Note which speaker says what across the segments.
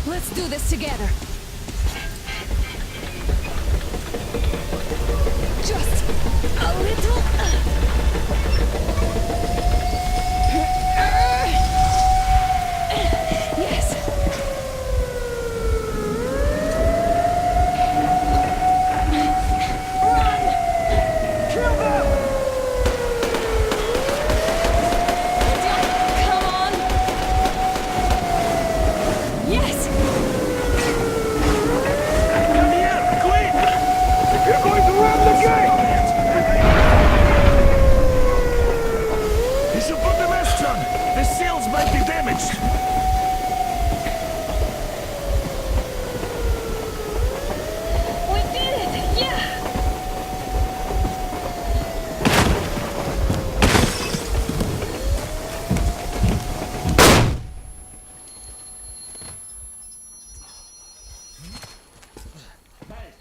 Speaker 1: Let's do this together. Just a little. Yes. Run! Kill them! Come on! Yes!
Speaker 2: Come here, quick! You're going to run the gate! You should put the mast on. The sails might be damaged.
Speaker 1: We did it! Yeah!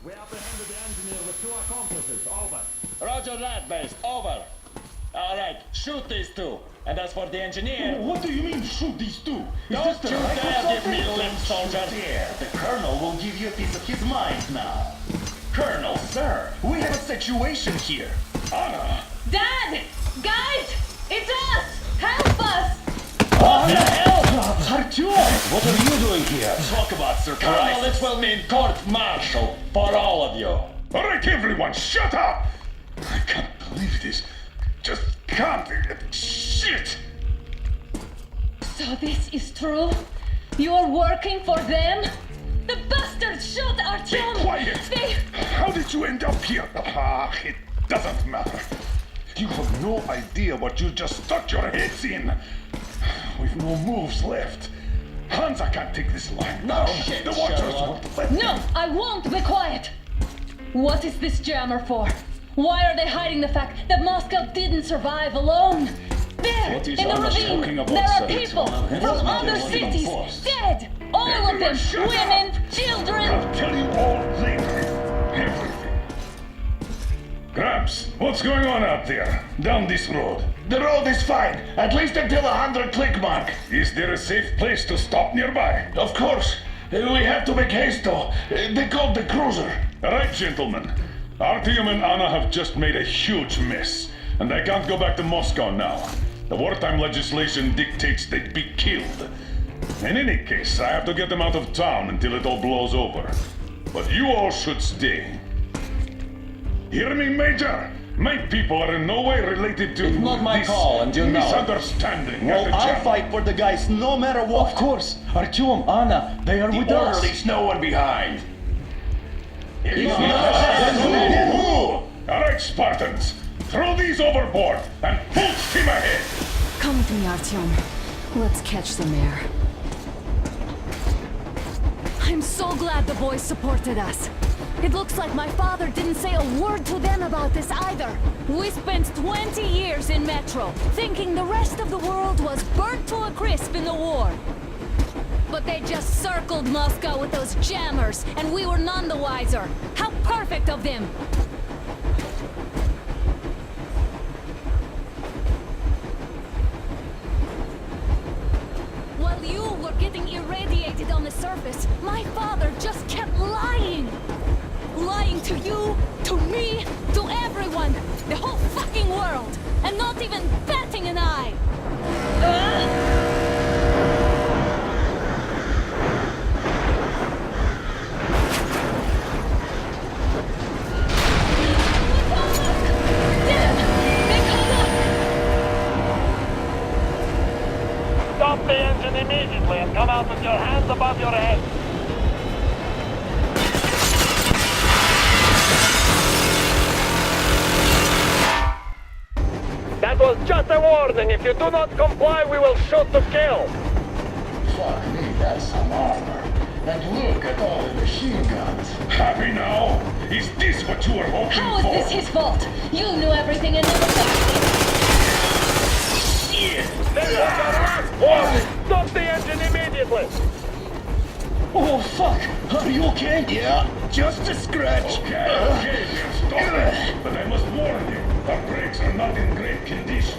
Speaker 3: We apprehended the engineer with 2 accomplices. Over. Roger that, base. Over. All right, shoot these 2. And as for the engineer...
Speaker 4: What do you mean, shoot these 2?
Speaker 3: Don't you dare give me limp, soldier!
Speaker 4: The Colonel will give you a piece of his mind now. Colonel, sir, we have a situation here. Anna!
Speaker 1: Dad! Guys! It's us! Help us!
Speaker 3: What the hell?
Speaker 4: Artyom! What are you doing here? Talk about surprise.
Speaker 3: Colonel, this will mean court-martial for all of you.
Speaker 2: All right, everyone, shut up! I can't believe this. Just can't. Shit!
Speaker 1: So this is true? You're working for them? The bastards shot Artyom!
Speaker 2: Be quiet!
Speaker 1: They...
Speaker 2: How did you end up here? Ah, it doesn't matter. You have no idea what you just stuck your heads in. We've no moves left. Hansa can't take this line.
Speaker 3: No shit,
Speaker 2: the Watchers
Speaker 3: Sherlock.
Speaker 2: won't let
Speaker 1: No,
Speaker 2: them.
Speaker 1: I won't be quiet! What is this jammer for? Why are they hiding the fact that Moscow didn't survive alone? There,
Speaker 4: What is
Speaker 1: in the
Speaker 4: Anna
Speaker 1: ravine,
Speaker 4: talking about,
Speaker 1: there are
Speaker 4: sir?
Speaker 1: people
Speaker 4: It's
Speaker 1: from
Speaker 4: not
Speaker 1: other
Speaker 4: a Washington
Speaker 1: cities,
Speaker 4: Post.
Speaker 1: dead! All of them,
Speaker 2: Everyone shut up.
Speaker 1: women, children!
Speaker 2: I'll tell you all later. Everything. Gramps, what's going on out there? Down this road?
Speaker 4: The road is fine, at least until 100 click mark.
Speaker 2: Is there a safe place to stop nearby?
Speaker 4: Of course, we have to make haste though. They called the cruiser.
Speaker 2: All right, gentlemen. Artyom and Anna have just made a huge mess, and they can't go back to Moscow now. The wartime legislation dictates they'd be killed. In any case, I have to get them out of town until it all blows over. But you all should stay. Hear me, Major? My people are in no way related to
Speaker 3: It's not my
Speaker 2: this
Speaker 3: call, and you know it.
Speaker 2: misunderstanding. at
Speaker 5: Well,
Speaker 2: the
Speaker 5: I'll
Speaker 2: jam.
Speaker 5: fight for the guys no matter what. Of course. Artyom, Anna, they are with
Speaker 4: The
Speaker 5: us.
Speaker 4: orderlies, no one behind.
Speaker 2: All right, Spartans. Throw these overboard and full steam ahead.
Speaker 1: Come with me, Artyom. Let's catch them there. I'm so glad the boys supported us. It looks like my father didn't say a word to them about this either. We spent 20 years in Metro, thinking the rest of the world was burnt to a crisp in the war. But they just circled Moscow with those jammers, and we were none the wiser. How perfect of them! While you were getting irradiated on the surface, my father just kept lying. Lying to you, to me, to everyone, the whole fucking world, and not even batting an eye.
Speaker 6: Stop the engine immediately and come out with your hands above your head. warning. If you do not comply, we will shoot to kill.
Speaker 4: Fuck me, that's some armor. And look at all the machine guns.
Speaker 2: Happy now? Is this what you were hoping
Speaker 1: How
Speaker 2: for?
Speaker 1: is this his fault? You knew everything and never got
Speaker 6: This is our last warning. Stop the engine immediately.
Speaker 5: Oh, fuck! Are you okay?
Speaker 4: Yeah, just a scratch.
Speaker 2: Okay, we'll stop it. But I must warn you, our brakes are not in great condition.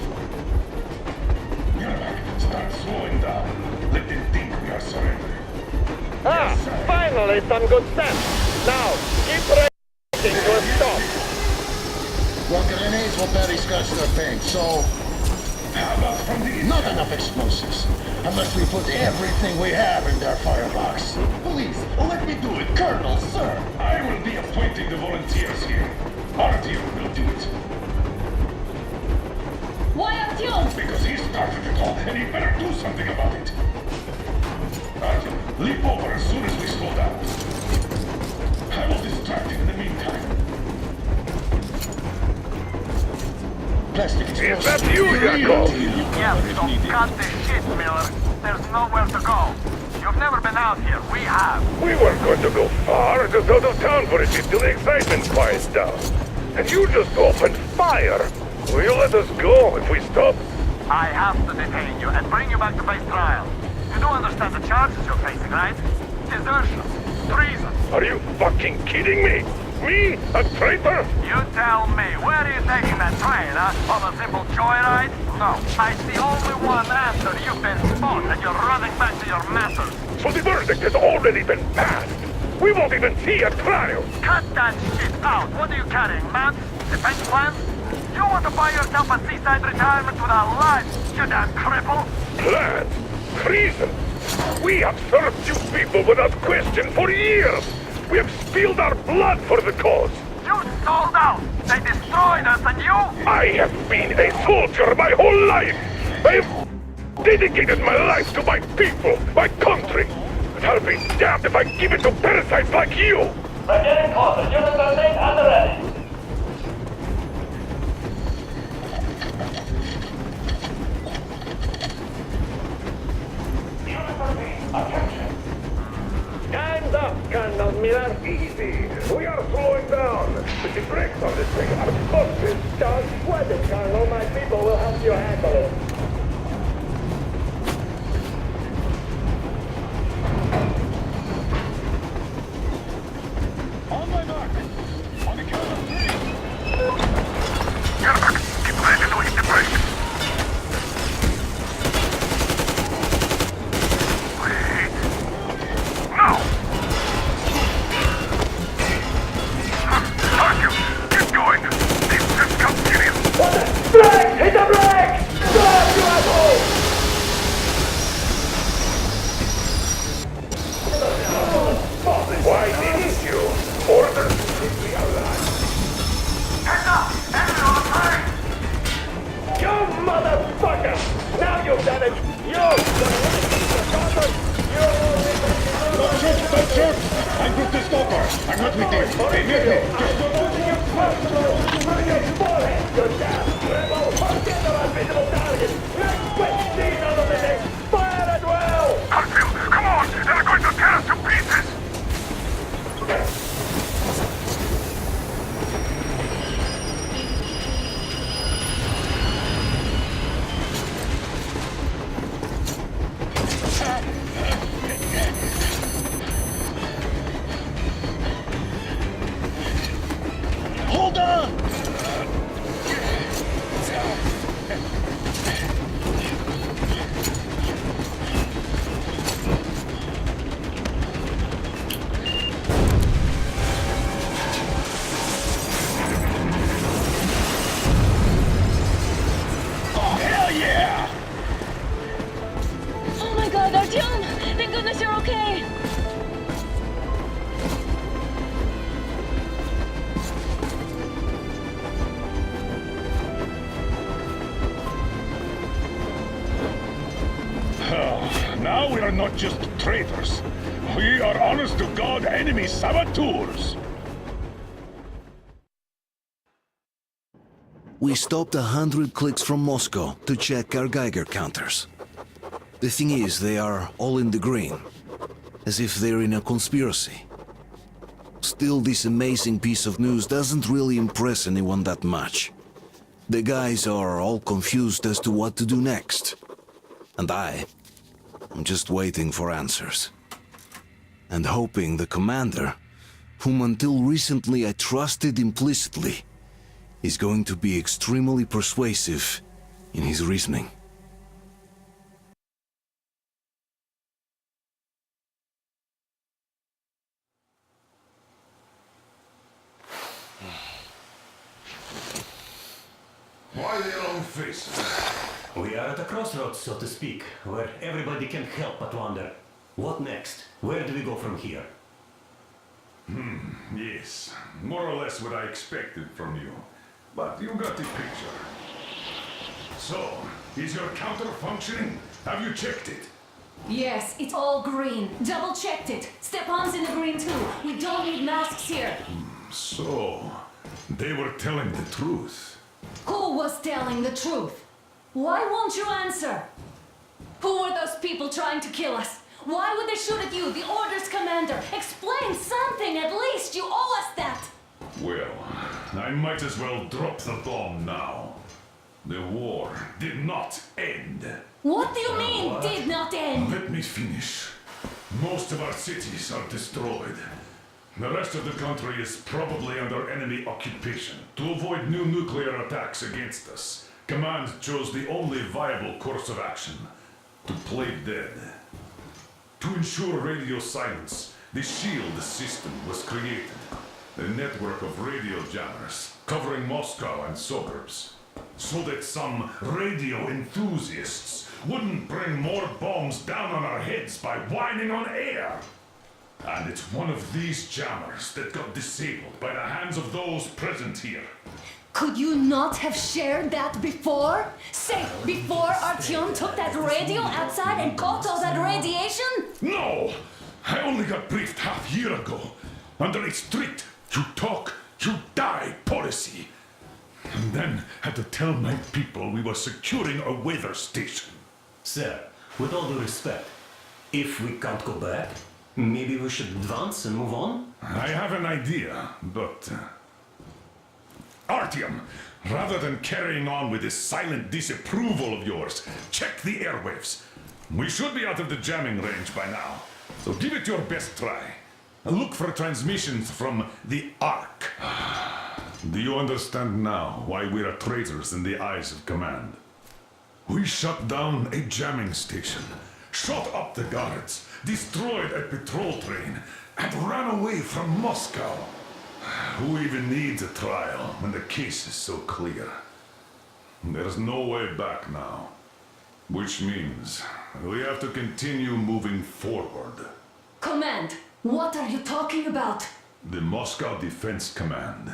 Speaker 2: Yermak, start slowing down. Let them think we are surrendering.
Speaker 6: Finally some good sense. Now, keep racing to a stop.
Speaker 4: Well, grenades will barely scratch their paint, so
Speaker 2: How about from the
Speaker 4: not enough explosives. Unless we put everything we have in their firebox. Please, let me do it, Colonel, sir.
Speaker 2: I will be appointing the volunteers here. Artyom will do it.
Speaker 1: Why Artyom?
Speaker 2: Because he started it all, and he better do something about it. Artyom, leap over as soon as we slow down. I will distract him in the meantime.
Speaker 4: Plastic
Speaker 6: Is
Speaker 4: explosives.
Speaker 6: that you, Yakov?
Speaker 7: Yeah, so cut the shit, Miller. There's nowhere to go. You've never been out here. We have.
Speaker 6: We weren't going to go far, just out of town for a bit till the excitement quiets down. And you just opened fire. Will you let us go if we stop?
Speaker 7: I have to detain you and bring you back to face trial. You do understand the charges you're facing, right? Desertion. Treason.
Speaker 6: Are you fucking kidding me? Me? A traitor?
Speaker 7: You tell me, where are you taking that train, huh? On a simple joyride? No. It's the only one answer you've been spot and you're running back to your masters.
Speaker 6: So the verdict has already been passed. We won't even see a trial.
Speaker 7: Cut that shit out. What are you carrying, man? Defense plans? You want to buy yourself a seaside retirement without life, you damn cripple?
Speaker 6: Plan? Treason? We have served you people without question for years. We have spilled our blood for the cause.
Speaker 7: You sold out. They destroyed us and you?
Speaker 6: I have been a soldier my whole life. I have dedicated my life to my people, my country. And I'll be damned if I give it to parasites like you.
Speaker 3: We're getting closer. Units are safe and ready.
Speaker 6: Stand up, Colonel Miller. Easy. We are slowing down. But the brakes on this thing are busted. Don't sweat it, Colonel. My people will help you handle it.
Speaker 2: On my mark. On the count of three.
Speaker 6: Yermak, keep ready to hit the brakes. Wait. No! Artyom, keep going. These just come serious. Brake! Hit the brake! Stop, you asshole! Why didn't you? Orders strictly alive.
Speaker 7: Heads up! Enemy on the plane!
Speaker 6: You motherfucker! Now you've done it!
Speaker 2: Don't shoot! I'm with the stalker. I'm not with him. They hit me. Just
Speaker 6: You damn rebel! Forget the invisible target! Let's quit these other things! Fire at will! Artyom, come on! They're going to tear us to pieces!
Speaker 5: Hold on!
Speaker 2: hell yeah!
Speaker 1: Oh my god, Artyom! Thank goodness you're okay!
Speaker 2: Now we are not just traitors. We are honest-to-God enemy saboteurs.
Speaker 8: We stopped 100 clicks from Moscow to check our Geiger counters. The thing is, they are all in the green, as if they're in a conspiracy. Still, this amazing piece of news doesn't really impress anyone that much. The guys are all confused as to what to do next. And I'm just waiting for answers. And hoping the commander, whom until recently I trusted implicitly, is going to be extremely persuasive in his reasoning.
Speaker 2: Why the long face?
Speaker 9: We are at a crossroads, so to speak, where everybody can help but wonder, what next? Where do we go from here?
Speaker 2: Yes, more or less what I expected from you. But you got the picture. So, is your counter functioning? Have you checked it?
Speaker 1: Yes, it's all green. Double checked it. Stepan's in the green too. We don't need masks here.
Speaker 2: So, they were telling the truth.
Speaker 1: Who was telling the truth? Why won't you answer? Who were those people trying to kill us? Why would they shoot at you, the Order's commander? Explain something at least! You owe us that!
Speaker 2: Well, I might as well drop the bomb now. The war did not end.
Speaker 1: What do you mean, did not end?
Speaker 2: Let me finish. Most of our cities are destroyed. The rest of the country is probably under enemy occupation. To avoid new nuclear attacks against us, Command chose the only viable course of action: to play dead. To ensure radio silence, the SHIELD system was created. A network of radio jammers covering Moscow and suburbs. So that some radio enthusiasts wouldn't bring more bombs down on our heads by whining on air. And it's one of these jammers that got disabled by the hands of those present here.
Speaker 1: Could you not have shared that before? Say, before Artyom took that radio outside and caught all that radiation?
Speaker 2: No! I only got briefed half year ago, under a strict "you talk, you die" policy. And then had to tell my people we were securing a weather station.
Speaker 9: Sir, with all due respect, if we can't go back, maybe we should advance and move on?
Speaker 2: I have an idea, but... Artyom, rather than carrying on with this silent disapproval of yours, check the airwaves. We should be out of the jamming range by now, so give it your best try. Look for transmissions from the Ark. Do you understand now why we are traitors in the eyes of Command? We shut down a jamming station, shot up the guards, destroyed a patrol train, and ran away from Moscow. Who even needs a trial when the case is so clear? There's no way back now. Which means we have to continue moving forward.
Speaker 1: Command, what are you talking about?
Speaker 2: The Moscow Defense Command.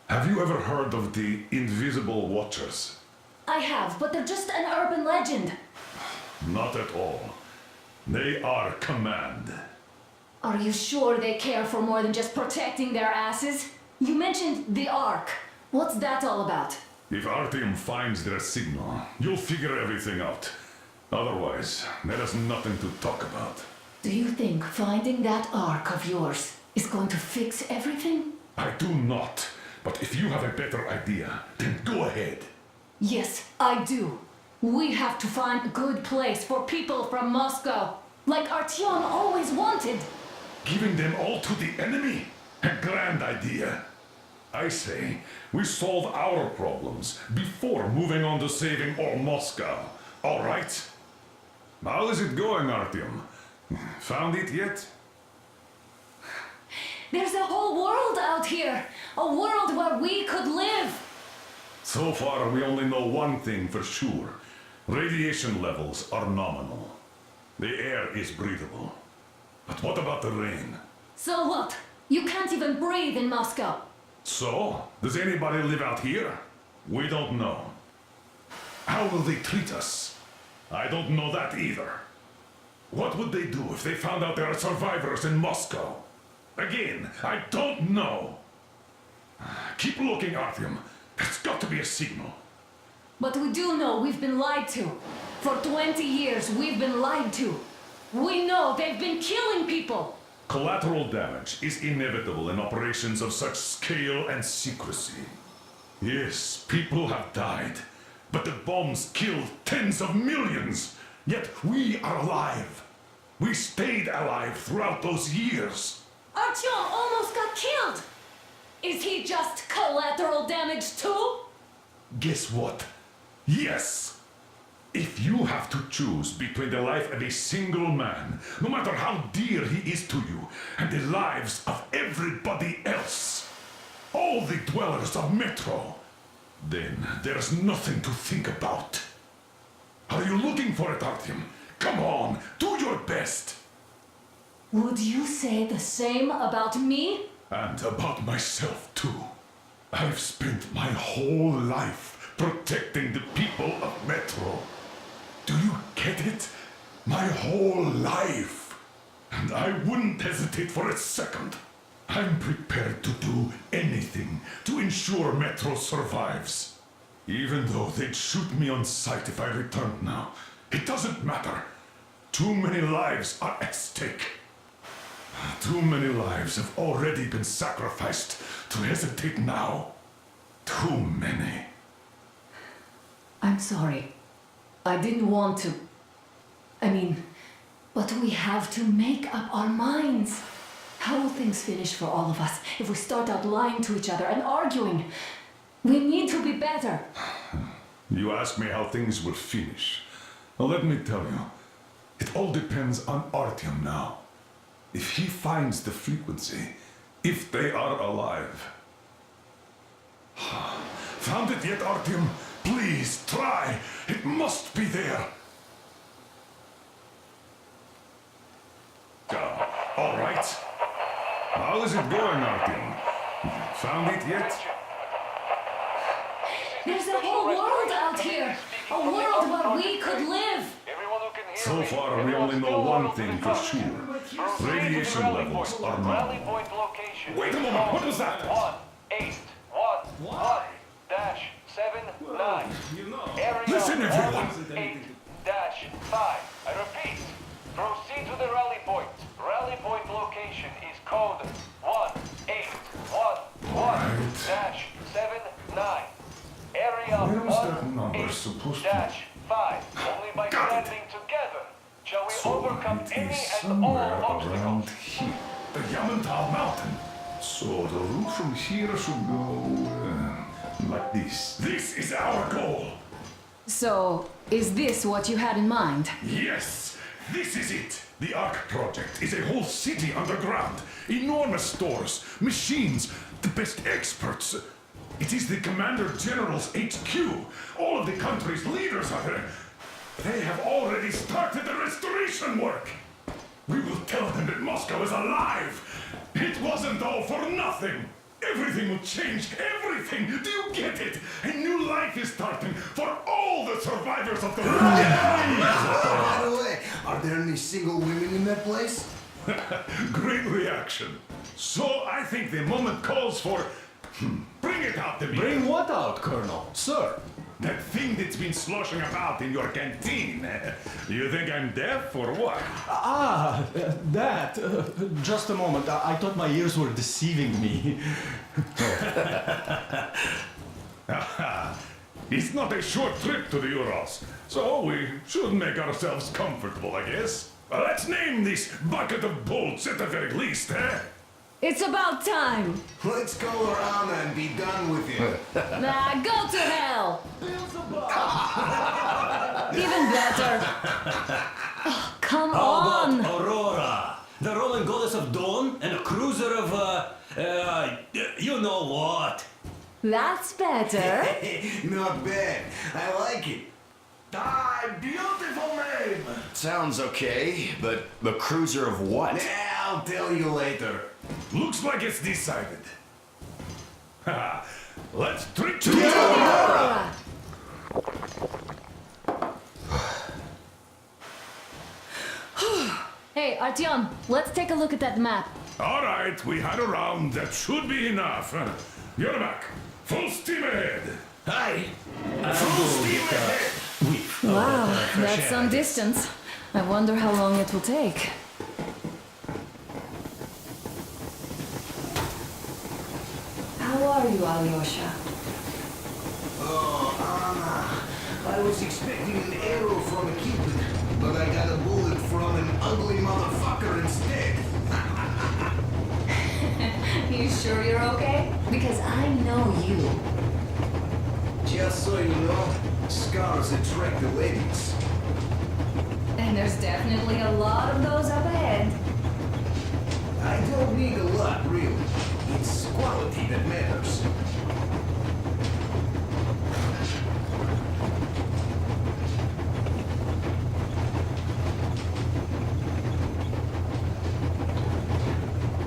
Speaker 2: Have you ever heard of the Invisible Watchers?
Speaker 1: I have, but they're just an urban legend.
Speaker 2: Not at all. They are Command.
Speaker 1: Are you sure they care for more than just protecting their asses? You mentioned the Ark. What's that all about?
Speaker 2: If Artyom finds their signal, you'll figure everything out. Otherwise, there is nothing to talk about.
Speaker 1: Do you think finding that Ark of yours is going to fix everything?
Speaker 2: I do not. But if you have a better idea, then go ahead.
Speaker 1: Yes, I do. We have to find a good place for people from Moscow, like Artyom always wanted.
Speaker 2: Giving them all to the enemy? A grand idea. I say, we solve our problems before moving on to saving all Moscow. All right? How is it going, Artyom? Found it yet?
Speaker 1: There's a whole world out here. A world where we could live.
Speaker 2: So far, we only know one thing for sure. Radiation levels are nominal. The air is breathable. But what about the rain?
Speaker 1: So what? You can't even breathe in Moscow.
Speaker 2: So, does anybody live out here? We don't know. How will they treat us? I don't know that either. What would they do if they found out there are survivors in Moscow? Again, I don't know. Keep looking, Artyom. That's got to be a signal.
Speaker 1: But we do know we've been lied to. For 20 years, we've been lied to. We know they've been killing people.
Speaker 2: Collateral damage is inevitable in operations of such scale and secrecy. Yes, people have died, but the bombs killed tens of millions. Yet we are alive. We stayed alive throughout those years.
Speaker 1: Artyom almost got killed. Is he just collateral damage too?
Speaker 2: Guess what? Yes! If you have to choose between the life of a single man, no matter how dear he is to you, and the lives of everybody else, all the dwellers of Metro, then there's nothing to think about. Are you looking for it, Artyom? Come on, do your best!
Speaker 1: Would you say the same about me?
Speaker 2: And about myself, too. I've spent my whole life protecting the people of Metro. Do you get it? My whole life. And I wouldn't hesitate for a second. I'm prepared to do anything to ensure Metro survives. Even though they'd shoot me on sight if I returned now. It doesn't matter. Too many lives are at stake. Too many lives have already been sacrificed to hesitate now. Too many.
Speaker 1: I'm sorry. I didn't want to. But we have to make up our minds. How will things finish for all of us if we start out lying to each other and arguing? We need to be better.
Speaker 2: You ask me how things will finish. Well, let me tell you. It all depends on Artyom now. If he finds the frequency, if they are alive. Found it yet, Artyom? Please, try! It must be there! All right. How is it going, Artyom? Found it yet?
Speaker 1: There's a whole world out here! A world where we could live!
Speaker 2: So far, we only know one thing for sure. Radiation levels are normal. Wait a moment, what was that?
Speaker 7: 18111-79. Area
Speaker 2: Listen, everyone!
Speaker 7: 18-5. I repeat, proceed to the rally point. Rally point location is code 18111-79. Area
Speaker 2: Where was that number supposed to be?
Speaker 7: 18-5. Only by
Speaker 2: Got it.
Speaker 7: standing together shall we
Speaker 2: So
Speaker 7: overcome
Speaker 2: it
Speaker 7: any
Speaker 2: is
Speaker 7: and
Speaker 2: somewhere
Speaker 7: all
Speaker 2: around
Speaker 7: obstacles.
Speaker 2: here. The Yamantau Mountain. So the route from here should go like this. This is our goal.
Speaker 1: So, is this what you had in mind?
Speaker 2: Yes, this is it. The Ark Project is a whole city underground. Enormous stores, machines, the best experts. It is the Commander General's HQ. All of the country's leaders are there. They have already started the restoration work. We will tell them that Moscow is alive. It wasn't all for nothing. Everything will change. Everything. Do you get it? A new life is starting for all the survivors of the
Speaker 10: By the way, are there any single women in that place?
Speaker 2: Great reaction. So I think the moment calls for... Bring it out to me.
Speaker 5: Bring what out, Colonel? Sir?
Speaker 2: That thing that's been sloshing about in your canteen. You think I'm deaf or what?
Speaker 5: That. Just a moment. I thought my ears were deceiving me.
Speaker 2: It's not a short trip to the Urals, so we should make ourselves comfortable, I guess. Let's name this bucket of bolts at the very least, eh?
Speaker 1: It's about time!
Speaker 10: Let's go around and be done with it.
Speaker 1: Nah, go to hell! Even better. Oh, come on!
Speaker 9: Aurora, the rolling goddess of dawn, and a cruiser of, you know what?
Speaker 1: That's better.
Speaker 10: Not bad. I like it.
Speaker 3: Beautiful name!
Speaker 10: Sounds okay, but the cruiser of what? I'll tell you later.
Speaker 2: Looks like it's decided. Let's trick to
Speaker 1: Aurora. Hey, Artyom, let's take a look at that map.
Speaker 6: All right, we had a round. That should be enough. Yermak, full steam ahead.
Speaker 10: Hi.
Speaker 6: Full steam ahead.
Speaker 1: Wow, that's some distance. I wonder how long it will take. How are you, Alyosha?
Speaker 10: Oh, Anna. I was expecting an arrow from a Cupid, but I got a bullet from an ugly motherfucker instead.
Speaker 1: You sure you're okay? Because I know you.
Speaker 10: Just so you know, scars attract the ladies.
Speaker 1: And there's definitely a lot of those up ahead.
Speaker 10: I don't need a lot, really. It's quality that matters.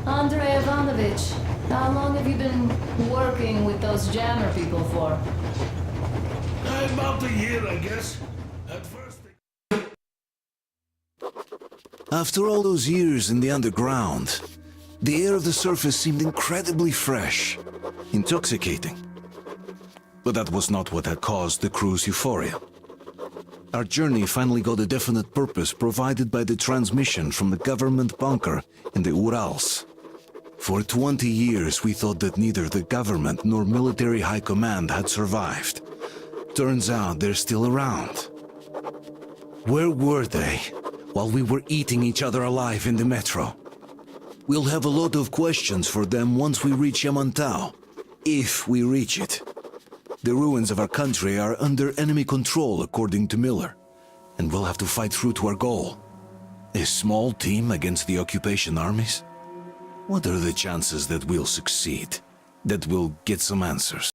Speaker 1: Andrei Ivanovich, how long have you been working with those jammer people for?
Speaker 6: About a year, I guess. At first.
Speaker 8: After all those years in the underground, the air of the surface seemed incredibly fresh, intoxicating. But that was not what had caused the crew's euphoria. Our journey finally got a definite purpose provided by the transmission from the government bunker in the Urals. For 20 years we thought that neither the government nor military high command had survived. Turns out they're still around. Where were they while we were eating each other alive in the metro? We'll have a lot of questions for them once we reach Yamantau, if we reach it. The ruins of our country are under enemy control, according to Miller, and we'll have to fight through to our goal. A small team against the occupation armies? What are the chances that we'll succeed? That we'll get some answers?